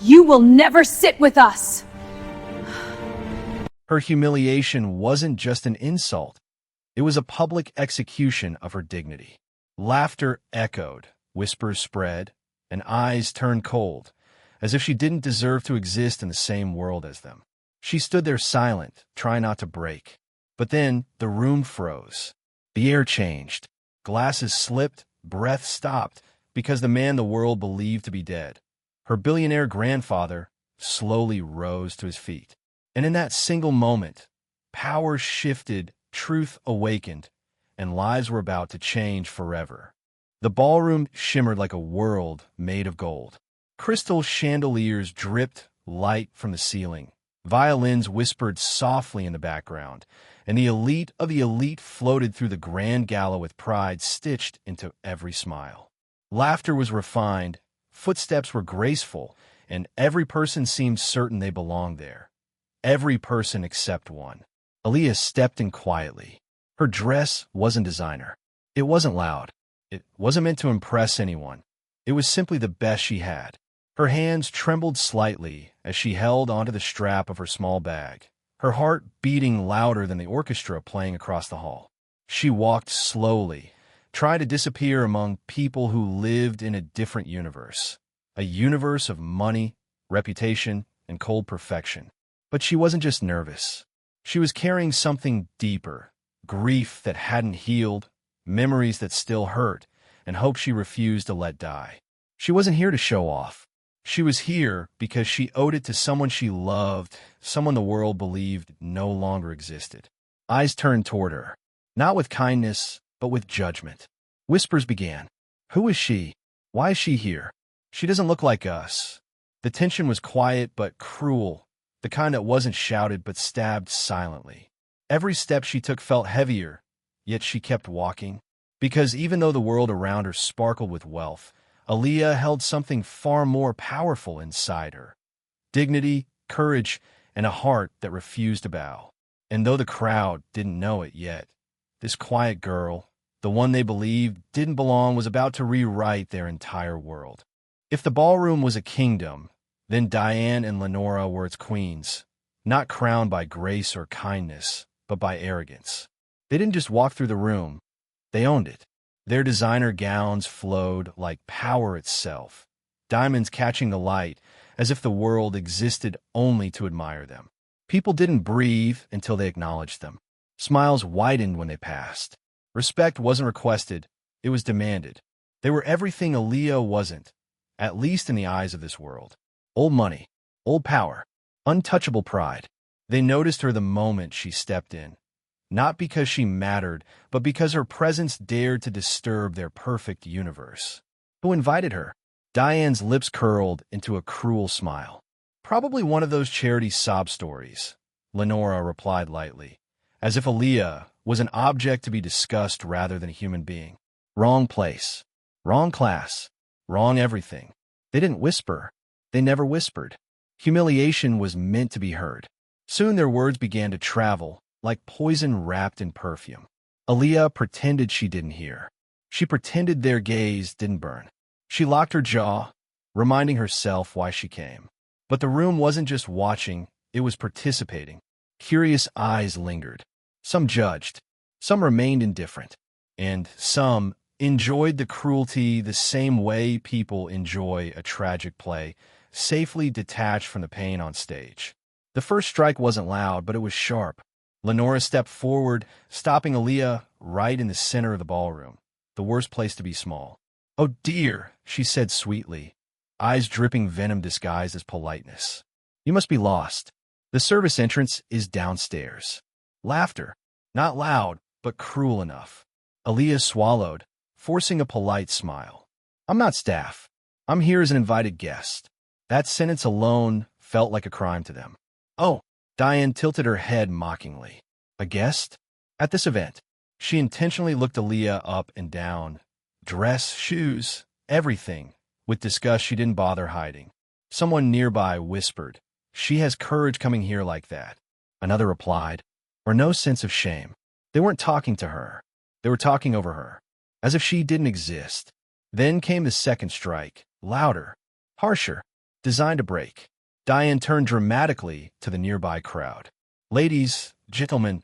You will never sit with us! Her humiliation wasn't just an insult. It was a public execution of her dignity. Laughter echoed, whispers spread, and eyes turned cold, as if she didn't deserve to exist in the same world as them. She stood there silent, trying not to break. But then the room froze. The air changed. Glasses slipped, breath stopped, because the man the world believed to be dead, her billionaire grandfather, slowly rose to his feet. And in that single moment, power shifted, truth awakened, and lives were about to change forever. The ballroom shimmered like a world made of gold. Crystal chandeliers dripped light from the ceiling. Violins whispered softly in the background, and the elite of the elite floated through the grand gala with pride stitched into every smile. Laughter was refined, footsteps were graceful, and every person seemed certain they belonged there. Every person except one. Aaliyah stepped in quietly. Her dress wasn't designer. It wasn't loud. It wasn't meant to impress anyone. It was simply the best she had. Her hands trembled slightly as she held onto the strap of her small bag, her heart beating louder than the orchestra playing across the hall. She walked slowly, trying to disappear among people who lived in a different universe, a universe of money, reputation, and cold perfection. But she wasn't just nervous. She was carrying something deeper, grief that hadn't healed, memories that still hurt, and hope she refused to let die. She wasn't here to show off. She was here because she owed it to someone she loved, someone the world believed no longer existed. Eyes turned toward her, not with kindness, but with judgment. Whispers began. Who is she? Why is she here? She doesn't look like us. The tension was quiet but cruel, the kind that wasn't shouted but stabbed silently. Every step she took felt heavier, yet she kept walking. Because even though the world around her sparkled with wealth, Aaliyah held something far more powerful inside her. Dignity, courage, and a heart that refused to bow. And though the crowd didn't know it yet, this quiet girl, the one they believed didn't belong, was about to rewrite their entire world. If the ballroom was a kingdom, then Diane and Lenora were its queens, not crowned by grace or kindness, but by arrogance. They didn't just walk through the room, they owned it. Their designer gowns flowed like power itself, diamonds catching the light as if the world existed only to admire them. People didn't breathe until they acknowledged them. Smiles widened when they passed. Respect wasn't requested, it was demanded. They were everything Aaliyah wasn't, at least in the eyes of this world. Old money, old power, untouchable pride. They noticed her the moment she stepped in. Not because she mattered, but because her presence dared to disturb their perfect universe. Who invited her? Diane's lips curled into a cruel smile. Probably one of those charity sob stories, Lenora replied lightly, as if Aaliyah was an object to be discussed rather than a human being. Wrong place, wrong class, wrong everything. They didn't whisper. They never whispered. Humiliation was meant to be heard. Soon their words began to travel, like poison wrapped in perfume. Aaliyah pretended she didn't hear. She pretended their gaze didn't burn. She locked her jaw, reminding herself why she came. But the room wasn't just watching, it was participating. Curious eyes lingered. Some judged, some remained indifferent, and some enjoyed the cruelty the same way people enjoy a tragic play, safely detached from the pain on stage. The first strike wasn't loud, but it was sharp. Lenora stepped forward, stopping Aaliyah right in the center of the ballroom, the worst place to be small. "Oh dear," she said sweetly, eyes dripping venom disguised as politeness. "You must be lost. The service entrance is downstairs." Laughter, not loud, but cruel enough. Aaliyah swallowed, forcing a polite smile. "I'm not staff. I'm here as an invited guest." That sentence alone felt like a crime to them. "Oh," Diane tilted her head mockingly. "A guest? At this event?" She intentionally looked Aaliyah up and down. Dress, shoes, everything. With disgust she didn't bother hiding. Someone nearby whispered, "She has courage coming here like that." Another replied, "Or no sense of shame." They weren't talking to her. They were talking over her, as if she didn't exist. Then came the second strike, louder, harsher. designed to break. Diane turned dramatically to the nearby crowd. "Ladies, gentlemen,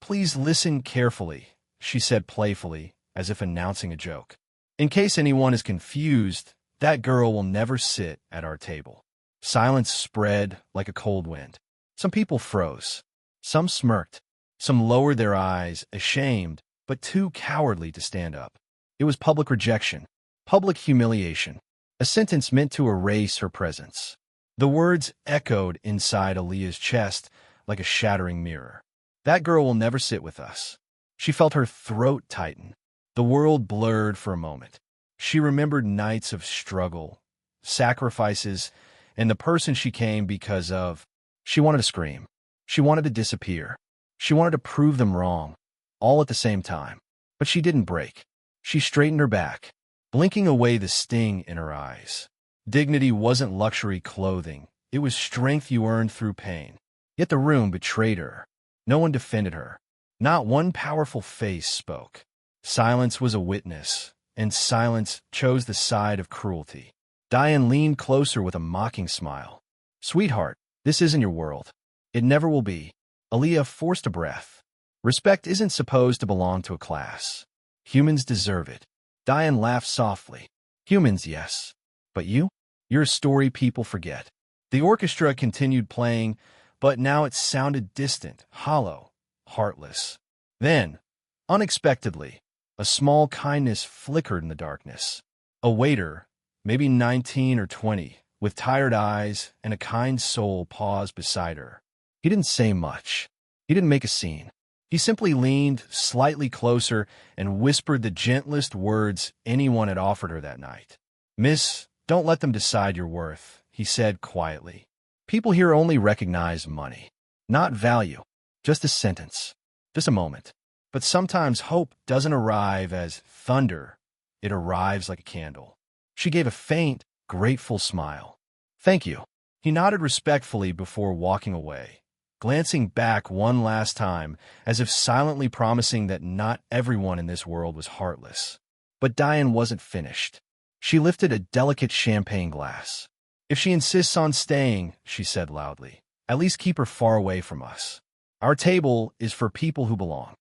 please listen carefully," she said playfully, as if announcing a joke. "In case anyone is confused, that girl will never sit at our table." Silence spread like a cold wind. Some people froze. Some smirked. Some lowered their eyes, ashamed, but too cowardly to stand up. It was public rejection, public humiliation, a sentence meant to erase her presence. The words echoed inside Aaliyah's chest like a shattering mirror. "That girl will never sit with us." She felt her throat tighten. The world blurred for a moment. She remembered nights of struggle, sacrifices, and the person she came because of. She wanted to scream. She wanted to disappear. She wanted to prove them wrong, all at the same time. But she didn't break. She straightened her back, blinking away the sting in her eyes. Dignity wasn't luxury clothing. It was strength you earned through pain. Yet the room betrayed her. No one defended her. Not one powerful face spoke. Silence was a witness, and silence chose the side of cruelty. Diane leaned closer with a mocking smile. "Sweetheart, this isn't your world. It never will be." Aaliyah forced a breath. Respect isn't supposed to belong to a class. Humans deserve it. Diane laughed softly. "Humans, yes. But you? You're a story people forget." The orchestra continued playing, but now it sounded distant, hollow, heartless. Then, unexpectedly, a small kindness flickered in the darkness. A waiter, maybe 19 or 20, with tired eyes and a kind soul, paused beside her. He didn't say much. He didn't make a scene. He simply leaned slightly closer and whispered the gentlest words anyone had offered her that night. "Miss, don't let them decide your worth," he said quietly. "People here only recognize money, not value. Just a sentence, just a moment. But sometimes hope doesn't arrive as thunder. It arrives like a candle." She gave a faint, grateful smile. "Thank you." He nodded respectfully before walking away, glancing back one last time as if silently promising that not everyone in this world was heartless. But Diane wasn't finished. She lifted a delicate champagne glass. "If she insists on staying," she said loudly, "at least keep her far away from us. Our table is for people who belong."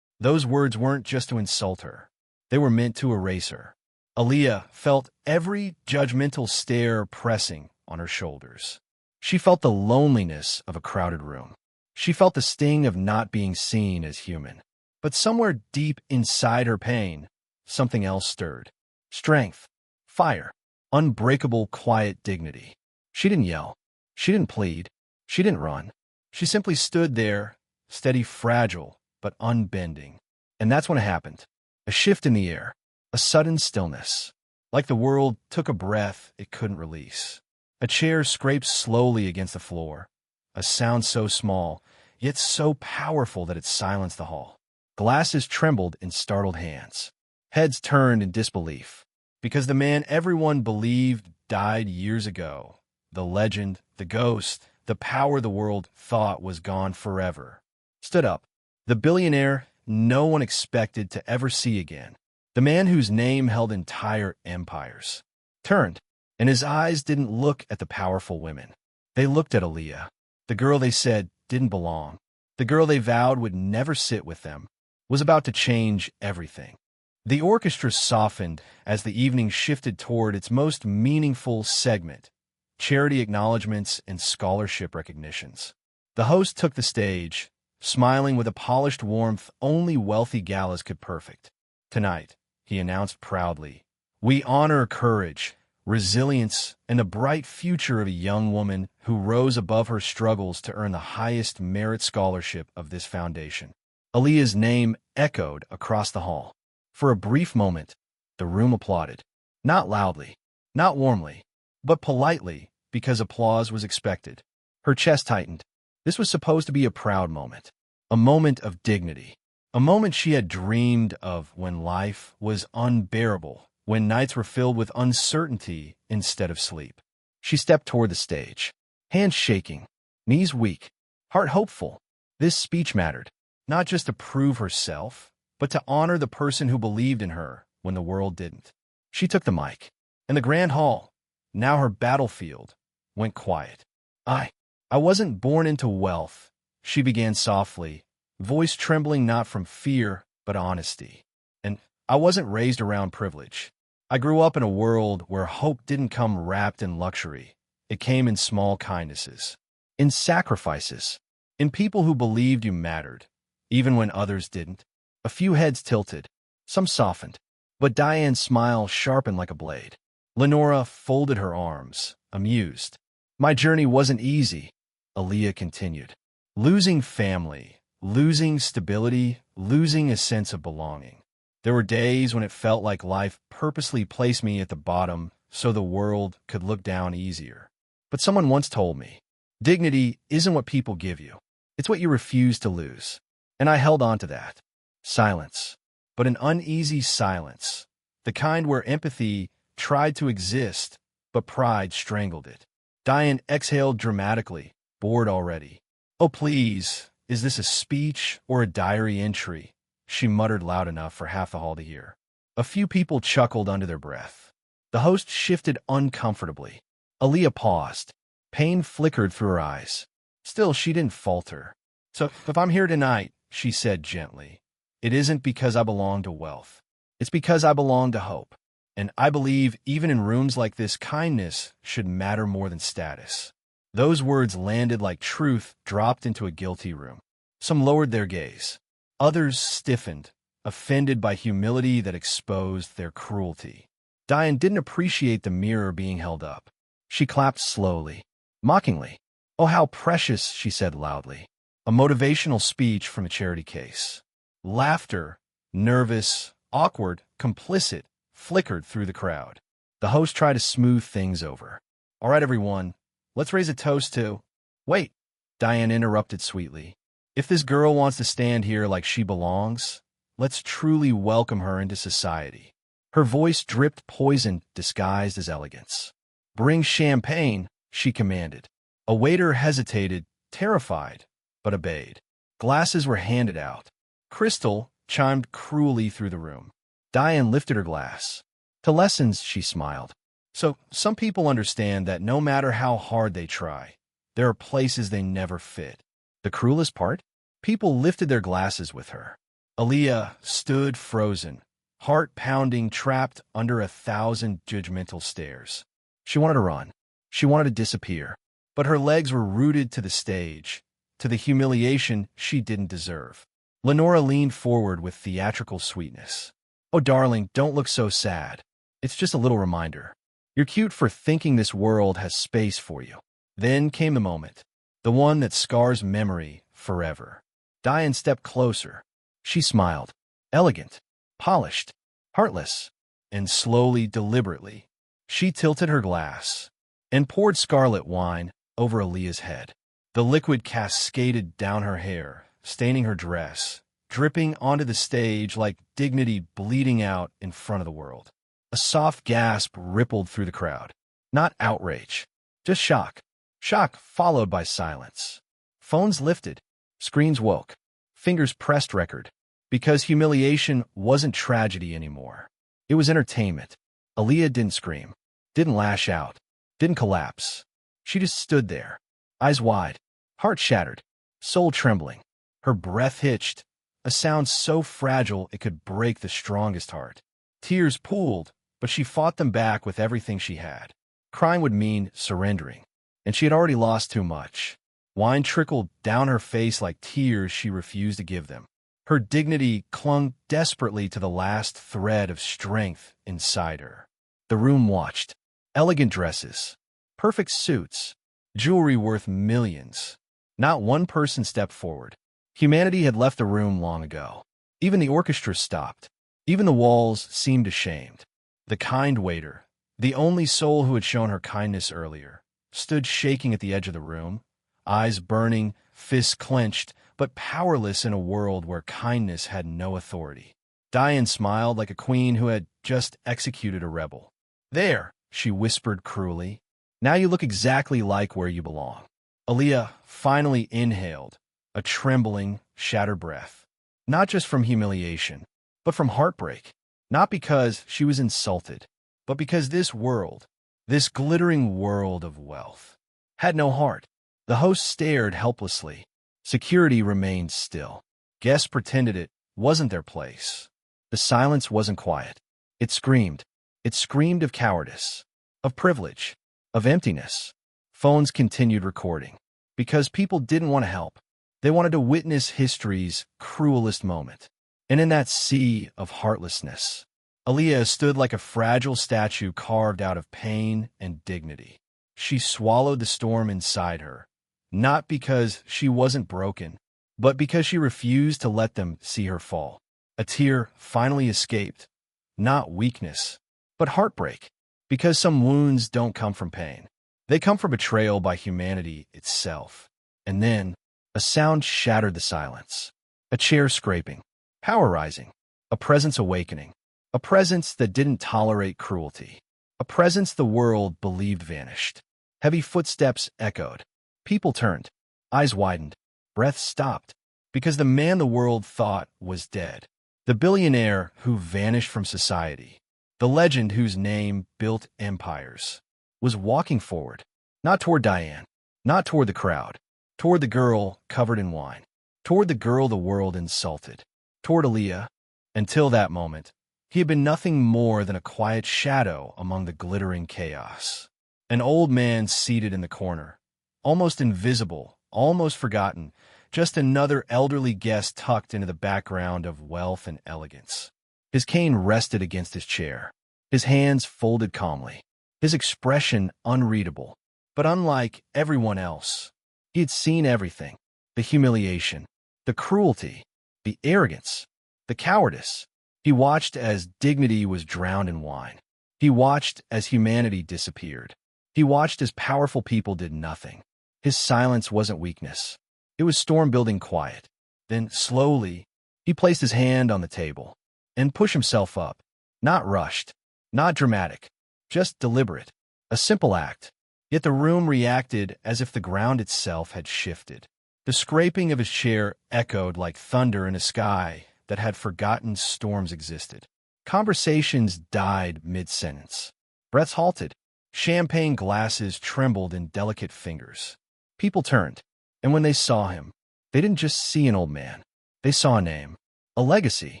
Those words weren't just to insult her. They were meant to erase her. Aaliyah felt every judgmental stare pressing on her shoulders. She felt the loneliness of a crowded room. She felt the sting of not being seen as human. But somewhere deep inside her pain, something else stirred. Strength, fire, unbreakable, quiet dignity. She didn't yell. She didn't plead. She didn't run. She simply stood there, steady, fragile, but unbending. And that's when it happened. A shift in the air. A sudden stillness. Like the world took a breath it couldn't release. A chair scraped slowly against the floor. A sound so small, yet so powerful that it silenced the hall. Glasses trembled in startled hands. Heads turned in disbelief. Because the man everyone believed died years ago. The legend, the ghost, the power the world thought was gone forever. Stood up. The billionaire no one expected to ever see again. The man whose name held entire empires. Turned, and his eyes didn't look at the powerful women. They looked at Aaliyah, the girl they said didn't belong. The girl they vowed would never sit with them, was about to change everything. The orchestra softened as the evening shifted toward its most meaningful segment, charity acknowledgments and scholarship recognitions. The host took the stage, smiling with a polished warmth only wealthy galas could perfect. "Tonight," he announced proudly, "we honor courage, resilience, and the bright future of a young woman who rose above her struggles to earn the highest merit scholarship of this foundation." Aaliyah's name echoed across the hall. For a brief moment, the room applauded. Not loudly, not warmly, but politely, because applause was expected. Her chest tightened. This was supposed to be a proud moment, a moment of dignity, a moment she had dreamed of when life was unbearable, when nights were filled with uncertainty instead of sleep. She stepped toward the stage, hands shaking, knees weak, heart hopeful. This speech mattered, not just to prove herself, but to honor the person who believed in her when the world didn't. She took the mic, and the grand hall, now her battlefield, went quiet. I wasn't born into wealth, she began softly, voice trembling not from fear, but honesty. And I wasn't raised around privilege. I grew up in a world where hope didn't come wrapped in luxury. It came in small kindnesses, in sacrifices, in people who believed you mattered, even when others didn't. A few heads tilted, some softened, but Diane's smile sharpened like a blade. Lenora folded her arms, amused. My journey wasn't easy, Aaliyah continued. Losing family, losing stability, losing a sense of belonging. There were days when it felt like life purposely placed me at the bottom so the world could look down easier. But someone once told me, dignity isn't what people give you. It's what you refuse to lose. And I held on to that. Silence. But an uneasy silence. The kind where empathy tried to exist, but pride strangled it. Diane exhaled dramatically, bored already. Oh, please, is this a speech or a diary entry? She muttered loud enough for half the hall to hear. A few people chuckled under their breath. The host shifted uncomfortably. Aaliyah paused. Pain flickered through her eyes. Still, she didn't falter. So, if I'm here tonight, she said gently, it isn't because I belong to wealth. It's because I belong to hope. And I believe even in rooms like this, kindness should matter more than status. Those words landed like truth dropped into a guilty room. Some lowered their gaze. Others stiffened, offended by humility that exposed their cruelty. Diane didn't appreciate the mirror being held up. She clapped slowly, mockingly. Oh, how precious, she said loudly. A motivational speech from a charity case. Laughter, nervous, awkward, complicit, flickered through the crowd. The host tried to smooth things over. All right, everyone, let's raise a toast to— Wait, Diane interrupted sweetly. If this girl wants to stand here like she belongs, let's truly welcome her into society. Her voice dripped poison disguised as elegance. Bring champagne, she commanded. A waiter hesitated, terrified, but obeyed. Glasses were handed out. Crystal chimed cruelly through the room. Diane lifted her glass. To lessons, she smiled. So, some people understand that no matter how hard they try, there are places they never fit. The cruelest part? People lifted their glasses with her. Aaliyah stood frozen, heart pounding, trapped under 1,000 judgmental stares. She wanted to run. She wanted to disappear. But her legs were rooted to the stage, to the humiliation she didn't deserve. Lenora leaned forward with theatrical sweetness. Oh, darling, don't look so sad. It's just a little reminder. You're cute for thinking this world has space for you. Then came the moment, the one that scars memory forever. Diane stepped closer. She smiled, elegant, polished, heartless, and slowly, deliberately, she tilted her glass and poured scarlet wine over Aaliyah's head. The liquid cascaded down her hair, staining her dress, dripping onto the stage like dignity bleeding out in front of the world. A soft gasp rippled through the crowd. Not outrage, just shock. Shock followed by silence. Phones lifted. Screens woke. Fingers pressed record. Because humiliation wasn't tragedy anymore. It was entertainment. Aaliyah didn't scream, didn't lash out, didn't collapse. She just stood there, eyes wide, heart shattered, soul trembling. Her breath hitched, a sound so fragile it could break the strongest heart. Tears pooled, but she fought them back with everything she had. Crying would mean surrendering, and she had already lost too much. Wine trickled down her face like tears she refused to give them. Her dignity clung desperately to the last thread of strength inside her. The room watched. Elegant dresses, perfect suits, jewelry worth millions. Not one person stepped forward. Humanity had left the room long ago. Even the orchestra stopped. Even the walls seemed ashamed. The kind waiter, the only soul who had shown her kindness earlier, stood shaking at the edge of the room, eyes burning, fists clenched, but powerless in a world where kindness had no authority. Diane smiled like a queen who had just executed a rebel. There, she whispered cruelly. Now you look exactly like where you belong. Aaliyah finally inhaled, a trembling, shattered breath. Not just from humiliation, but from heartbreak. Not because she was insulted, but because this world, this glittering world of wealth, had no heart. The host stared helplessly. Security remained still. Guests pretended it wasn't their place. The silence wasn't quiet. It screamed. It screamed of cowardice, of privilege, of emptiness. Phones continued recording because people didn't want to help. They wanted to witness history's cruelest moment. And in that sea of heartlessness, Aaliyah stood like a fragile statue carved out of pain and dignity. She swallowed the storm inside her, not because she wasn't broken, but because she refused to let them see her fall. A tear finally escaped, not weakness, but heartbreak, because some wounds don't come from pain. They come from betrayal by humanity itself. And then, a sound shattered the silence. A chair scraping, power rising, a presence awakening, a presence that didn't tolerate cruelty, a presence the world believed vanished. Heavy footsteps echoed. People turned, eyes widened, breath stopped, because the man the world thought was dead, the billionaire who vanished from society, the legend whose name built empires, was walking forward, not toward Diane, not toward the crowd, toward the girl covered in wine, toward the girl the world insulted, toward Aaliyah. Until that moment, he had been nothing more than a quiet shadow among the glittering chaos. An old man seated in the corner, almost invisible, almost forgotten, just another elderly guest tucked into the background of wealth and elegance. His cane rested against his chair, his hands folded calmly, his expression unreadable. But unlike everyone else, he had seen everything: the humiliation, the cruelty, the arrogance, the cowardice. He watched as dignity was drowned in wine. He watched as humanity disappeared. He watched as powerful people did nothing. His silence wasn't weakness. It was storm-building quiet. Then, slowly, he placed his hand on the table and pushed himself up. Not rushed, not dramatic, just deliberate. A simple act. Yet the room reacted as if the ground itself had shifted. The scraping of his chair echoed like thunder in a sky that had forgotten storms existed. Conversations died mid-sentence. Breaths halted. Champagne glasses trembled in delicate fingers. People turned, and when they saw him, they didn't just see an old man. They saw a name, a legacy,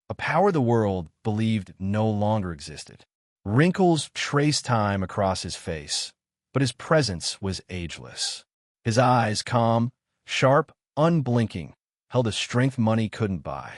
a power the world believed no longer existed. Wrinkles traced time across his face, but his presence was ageless. His eyes, calm, sharp, unblinking, held a strength money couldn't buy.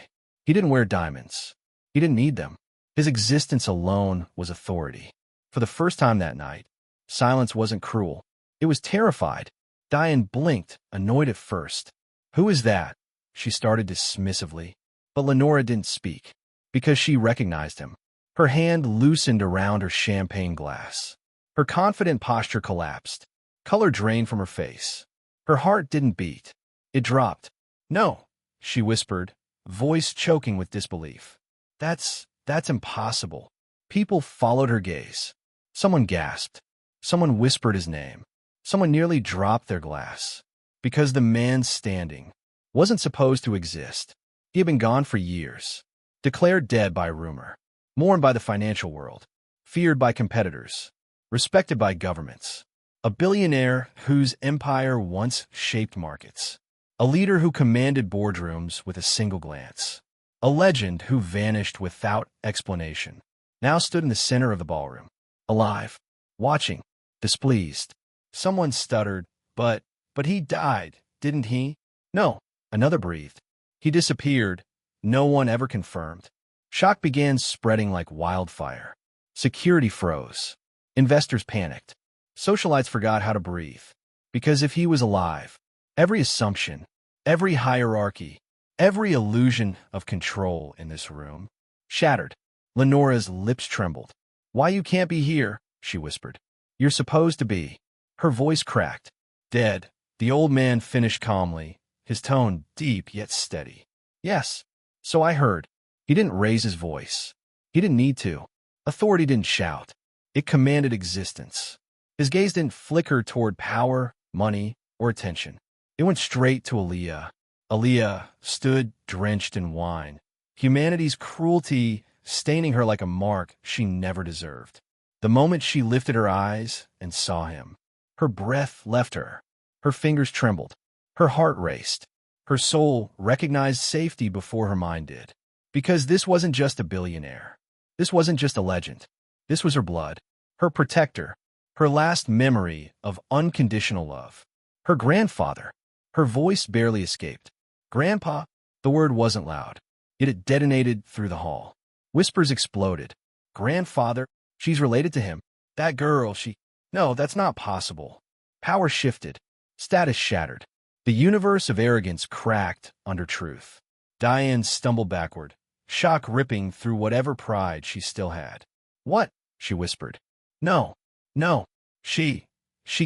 He didn't wear diamonds. He didn't need them. His existence alone was authority. For the first time that night, silence wasn't cruel. It was terrified. Diane blinked, annoyed at first. "Who is that?" she started dismissively. But Lenora didn't speak, because she recognized him. Her hand loosened around her champagne glass. Her confident posture collapsed. Color drained from her face. Her heart didn't beat. It dropped. "No," she whispered, voice choking with disbelief. That's impossible." People followed her gaze. Someone gasped. Someone whispered his name. Someone nearly dropped their glass. Because the man standing wasn't supposed to exist. He had been gone for years. Declared dead by rumor. Mourned by the financial world. Feared by competitors. Respected by governments. A billionaire whose empire once shaped markets. A leader who commanded boardrooms with a single glance. A legend who vanished without explanation. Now stood in the center of the ballroom. Alive. Watching. Displeased. Someone stuttered, but he died, didn't he?" "No." Another breathed. "He disappeared. No one ever confirmed." Shock began spreading like wildfire. Security froze. Investors panicked. Socialites forgot how to breathe. Because if he was alive, every assumption, every hierarchy, every illusion of control in this room shattered. Lenora's lips trembled. "Why you can't be here?" she whispered. "You're supposed to be." Her voice cracked. "Dead," the old man finished calmly, his tone deep yet steady. "Yes, so I heard." He didn't raise his voice. He didn't need to. Authority didn't shout. It commanded existence. His gaze didn't flicker toward power, money, or attention. It went straight to Aaliyah. Aaliyah stood drenched in wine, humanity's cruelty staining her like a mark she never deserved. The moment she lifted her eyes and saw him, Her breath left her. Her fingers trembled. Her heart raced. Her soul recognized safety before her mind did. Because this wasn't just a billionaire. This wasn't just a legend. This was her blood, her protector, her last memory of unconditional love. Her grandfather. Her voice barely escaped. Grandpa. The word wasn't loud, yet it detonated through the hall. Whispers exploded. Grandfather. She's related to him. That girl, she... No, that's not possible. Power shifted. Status shattered. The universe of arrogance cracked under truth. Diane stumbled backward, shock ripping through whatever pride she still had. What? She whispered. No. No. She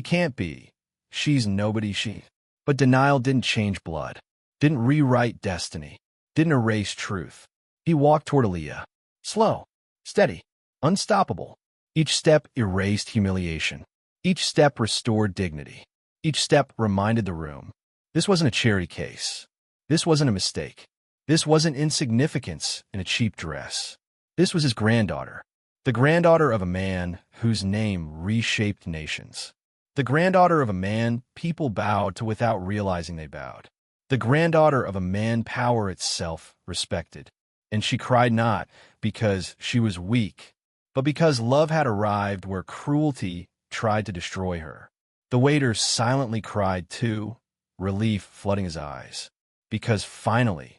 can't be. She's nobody she. But denial didn't change blood, didn't rewrite destiny, didn't erase truth. He walked toward Aaliyah. Slow, steady, unstoppable. Each step erased humiliation. Each step restored dignity. Each step reminded the room. This wasn't a charity case. This wasn't a mistake. This wasn't insignificance in a cheap dress. This was his granddaughter. The granddaughter of a man whose name reshaped nations. The granddaughter of a man people bowed to without realizing they bowed. The granddaughter of a man power itself respected. And she cried not because she was weak, but because love had arrived where cruelty tried to destroy her. The waiter silently cried too, relief flooding his eyes. Because finally,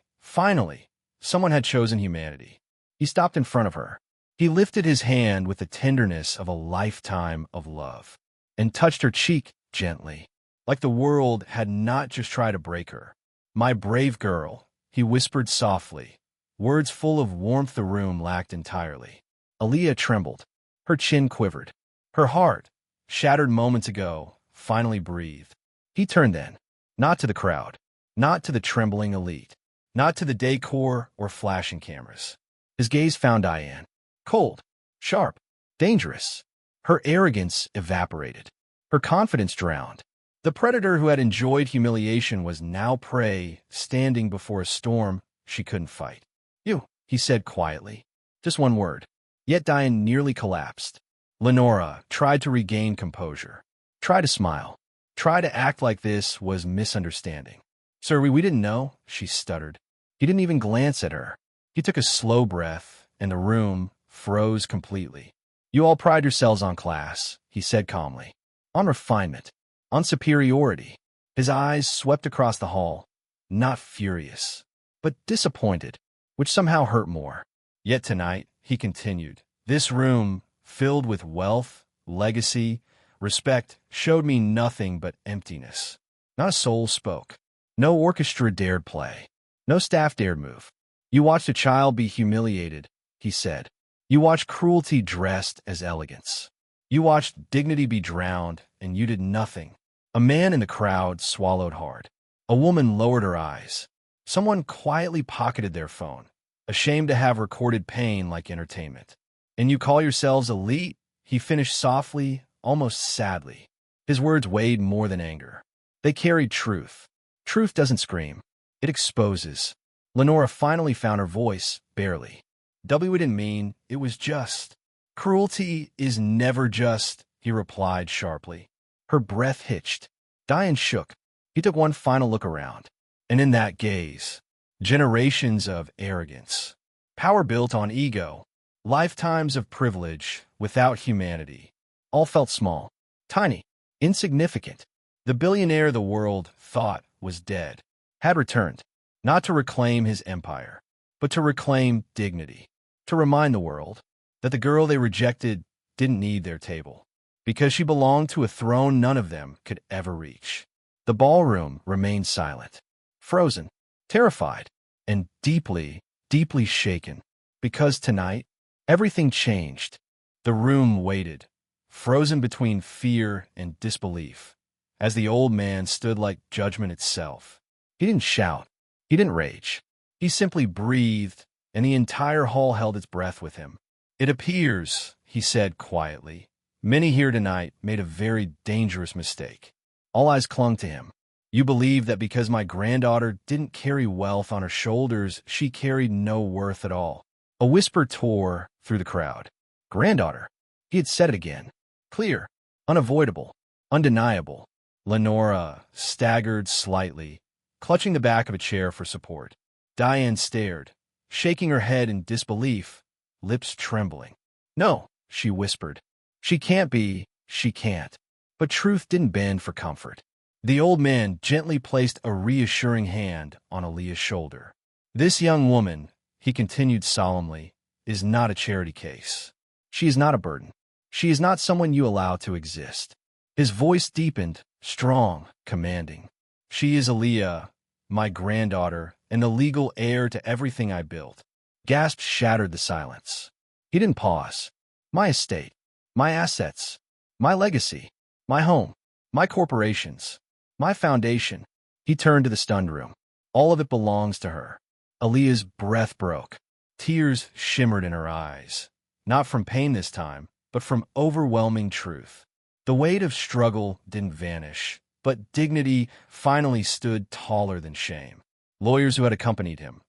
someone had chosen humanity. He stopped in front of her. He lifted his hand with the tenderness of a lifetime of love and touched her cheek gently, like the world had not just tried to break her. My brave girl, he whispered softly, words full of warmth the room lacked entirely. Aaliyah trembled. Her chin quivered. Her heart, shattered moments ago, finally breathed. He turned then, not to the crowd, not to the trembling elite, not to the decor or flashing cameras. His gaze found Diane. Cold, sharp, dangerous. Her arrogance evaporated. Her confidence drowned. The predator who had enjoyed humiliation was now prey, standing before a storm she couldn't fight. You, he said quietly. Just one word. Yet Diane nearly collapsed. Lenora tried to regain composure. Try to smile. Try to act like this was misunderstanding. Sir, we didn't know, she stuttered. He didn't even glance at her. He took a slow breath, and the room froze completely. You all pride yourselves on class, he said calmly. On refinement. On superiority. His eyes swept across the hall, not furious, but disappointed, which somehow hurt more. Yet tonight, he continued, this room, filled with wealth, legacy, respect, showed me nothing but emptiness. Not a soul spoke. No orchestra dared play. No staff dared move. You watched a child be humiliated, he said. You watched cruelty dressed as elegance. You watched dignity be drowned, and you did nothing. A man in the crowd swallowed hard. A woman lowered her eyes. Someone quietly pocketed their phone, ashamed to have recorded pain like entertainment. And you call yourselves elite? He finished softly, almost sadly. His words weighed more than anger. They carried truth. Truth doesn't scream. It exposes. Lenora finally found her voice, barely. W didn't mean, it was just. Cruelty is never just, he replied sharply. Her breath hitched. Diane shook. He took one final look around. And in that gaze, generations of arrogance. Power built on ego. Lifetimes of privilege without humanity. All felt small, tiny, insignificant. The billionaire the world thought was dead had returned, not to reclaim his empire, but to reclaim dignity, to remind the world that the girl they rejected didn't need their table, because she belonged to a throne none of them could ever reach. The ballroom remained silent, frozen, terrified, and deeply, deeply shaken, because tonight, everything changed. The room waited, frozen between fear and disbelief, as the old man stood like judgment itself. He didn't shout. He didn't rage. He simply breathed, and the entire hall held its breath with him. It appears, he said quietly, many here tonight made a very dangerous mistake. All eyes clung to him. You believe that because my granddaughter didn't carry wealth on her shoulders, she carried no worth at all. A whisper tore through the crowd. Granddaughter. He had said it again. Clear. Unavoidable. undeniable. Lenora staggered slightly, clutching the back of a chair for support. Diane stared, shaking her head in disbelief, lips trembling. "No," she whispered. "She can't be, she can't." But truth didn't bend for comfort. The old man gently placed a reassuring hand on Aaliyah's shoulder. "This young woman," he continued solemnly, "is not a charity case. She is not a burden. She is not someone you allow to exist." His voice deepened, strong, commanding. "She is Aaliyah, my granddaughter, and the legal heir to everything I built." Gasps shattered the silence. He didn't pause. "My estate, my assets, my legacy, my home, my corporations, my foundation." He turned to the stunned room. "All of it belongs to her." Aaliyah's breath broke. Tears shimmered in her eyes, not from pain this time, but from overwhelming truth. The weight of struggle didn't vanish, but dignity finally stood taller than shame. Lawyers who had accompanied him,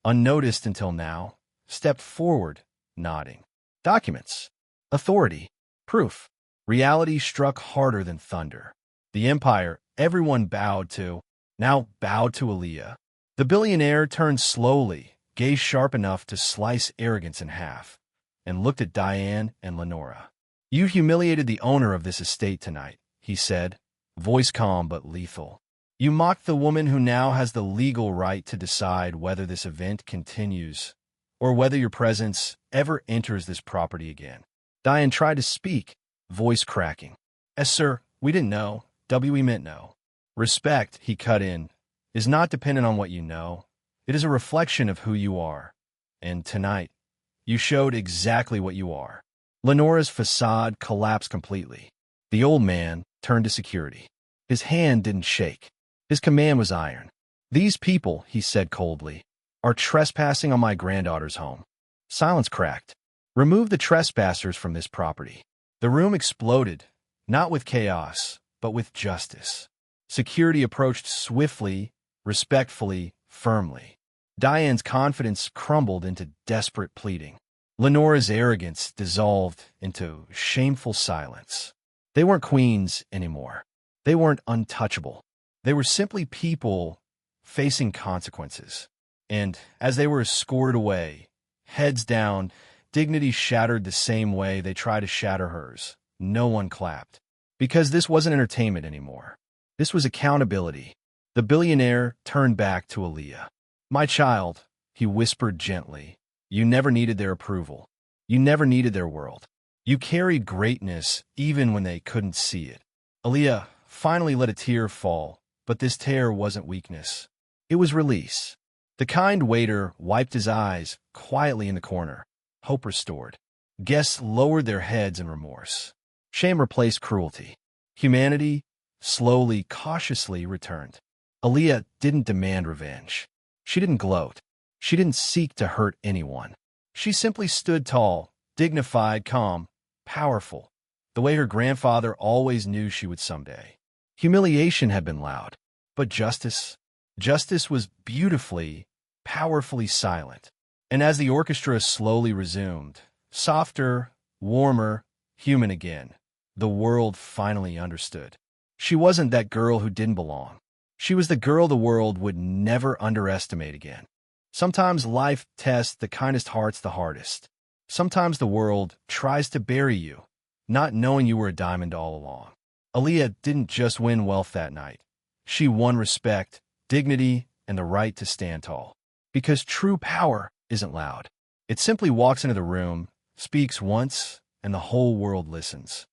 unnoticed until now, stepped forward, nodding. Documents, authority, proof. Reality struck harder than thunder. The empire everyone bowed to, now bowed to Aaliyah. The billionaire turned slowly, gaze sharp enough to slice arrogance in half, and looked at Diane and Lenora. "You humiliated the owner of this estate tonight," he said, voice calm but lethal. "You mocked the woman who now has the legal right to decide whether this event continues or whether your presence ever enters this property again." Diane tried to speak, voice cracking. Sir, we didn't know. We meant no." "Respect," he cut in, "is not dependent on what you know. It is a reflection of who you are. And tonight, you showed exactly what you are." Lenora's facade collapsed completely. The old man turned to security. His hand didn't shake. His command was iron. "These people," he said coldly, "are trespassing on my granddaughter's home." Silence cracked. "Remove the trespassers from this property." The room exploded, not with chaos, but with justice. Security approached swiftly, respectfully, firmly. Diane's confidence crumbled into desperate pleading. Lenora's arrogance dissolved into shameful silence. They weren't queens anymore. They weren't untouchable. They were simply people facing consequences. And as they were escorted away, heads down, dignity shattered the same way they tried to shatter hers. No one clapped. Because this wasn't entertainment anymore. This was accountability. The billionaire turned back to Aaliyah. "My child," he whispered gently, "you never needed their approval. You never needed their world. You carried greatness even when they couldn't see it." Aaliyah finally let a tear fall, but this tear wasn't weakness. It was release. The kind waiter wiped his eyes quietly in the corner. Hope restored. Guests lowered their heads in remorse. Shame replaced cruelty. Humanity, slowly, cautiously returned. Aaliyah didn't demand revenge. She didn't gloat. She didn't seek to hurt anyone. She simply stood tall, dignified, calm, powerful, the way her grandfather always knew she would someday. Humiliation had been loud, but justice was beautifully, powerfully silent. And as the orchestra slowly resumed, softer, warmer, human again, the world finally understood. She wasn't that girl who didn't belong. She was the girl the world would never underestimate again. Sometimes life tests the kindest hearts the hardest. Sometimes the world tries to bury you, not knowing you were a diamond all along. Aaliyah didn't just win wealth that night. She won respect, dignity, and the right to stand tall. Because true power isn't loud. It simply walks into the room, speaks once, and the whole world listens.